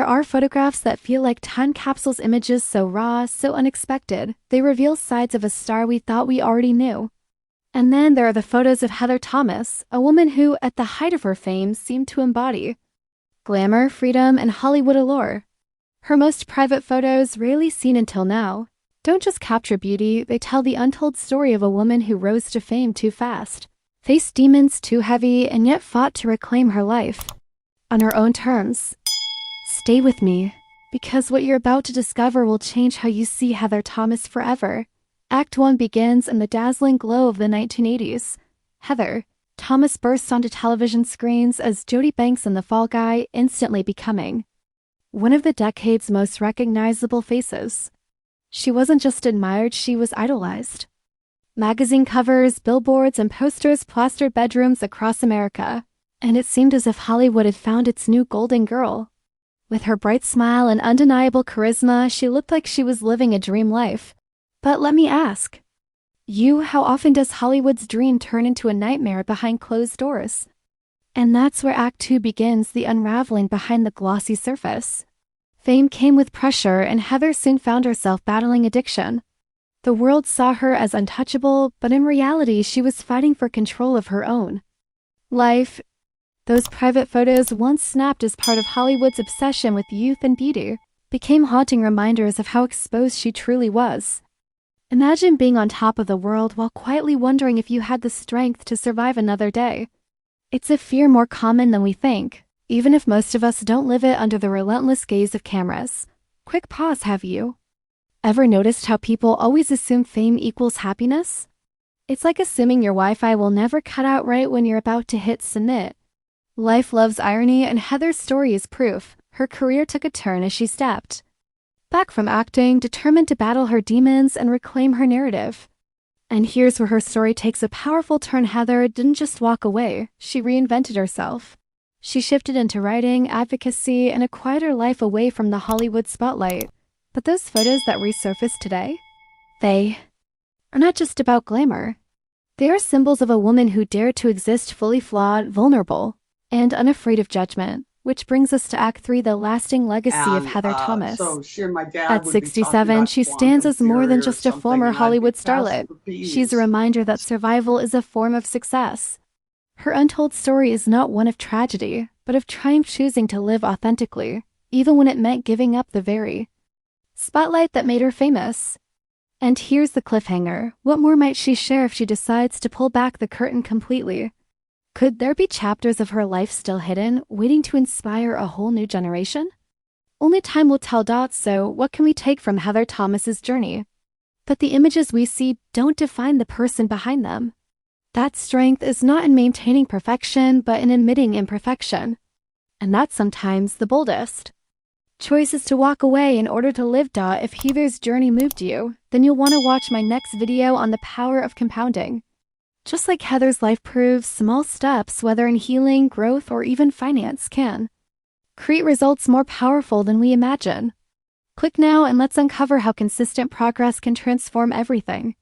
there are photographs that feel like time capsules, images so raw, so unexpected, they reveal sides of a star we thought we already knew. And then there are the photos of Heather Thomas, a woman who, at the height of her fame, seemed to embody glamour, freedom, and Hollywood allure. Her most private photos, rarely seen until now, don't just capture beauty, they tell the untold story of a woman who rose to fame too fast, faced demons too heavy, and yet fought to reclaim her life on her own terms. Stay with me, because what you're about to discover will change how you see Heather Thomas forever. Act 1 begins in the dazzling glow of the 1980s. Heather Thomas bursts onto television screens as Jody Banks in The Fall Guy, instantly becoming one of the decade's most recognizable faces. She wasn't just admired, she was idolized. Magazine covers, billboards, and posters plastered bedrooms across America, and it seemed as if Hollywood had found its new golden girl. With her bright smile and undeniable charisma, she looked like she was living a dream life. But let me ask you, how often does Hollywood's dream turn into a nightmare behind closed doors? And that's where Act 2 begins, the unraveling behind the glossy surface. Fame came with pressure, and Heather soon found herself battling addiction. The world saw her as untouchable, but in reality, she was fighting for control of her own life. Those private photos, once snapped as part of Hollywood's obsession with youth and beauty, became haunting reminders of how exposed she truly was. Imagine being on top of the world while quietly wondering if you had the strength to survive another day. It's a fear more common than we think, even if most of us don't live it under the relentless gaze of cameras. Quick pause, have you ever noticed how people always assume fame equals happiness? It's like assuming your Wi-Fi will never cut out right when you're about to hit submit. Life loves irony, and Heather's story is proof. Her career took a turn as she stepped back from acting, determined to battle her demons and reclaim her narrative. And here's where her story takes a powerful turn. Heather didn't just walk away, she reinvented herself. She shifted into writing, advocacy, and a quieter life away from the Hollywood spotlight. But those photos that resurface today, they are not just about glamour. They are symbols of a woman who dared to exist fully flawed, vulnerable, and unafraid of judgment. Which brings us to Act 3, the lasting legacy of Heather Thomas. At 67, she stands as more than just a former Hollywood starlet. She's a reminder that survival is a form of success. Her untold story is not one of tragedy, but of triumph, choosing to live authentically, even when it meant giving up the very spotlight that made her famous. And here's the cliffhanger. What more might she share if she decides to pull back the curtain completely? Could there be chapters of her life still hidden, waiting to inspire a whole new generation? Only time will tell. So what can we take from Heather Thomas's journey? But the images we see don't define the person behind them. That strength is not in maintaining perfection, but in admitting imperfection. And that's sometimes the boldest choice, is to walk away in order to live. If Heather's journey moved you, then you'll want to watch my next video on the power of compounding. Just like Heather's life proves, small steps, whether in healing, growth, or even finance, can create results more powerful than we imagine. Click now and let's uncover how consistent progress can transform everything.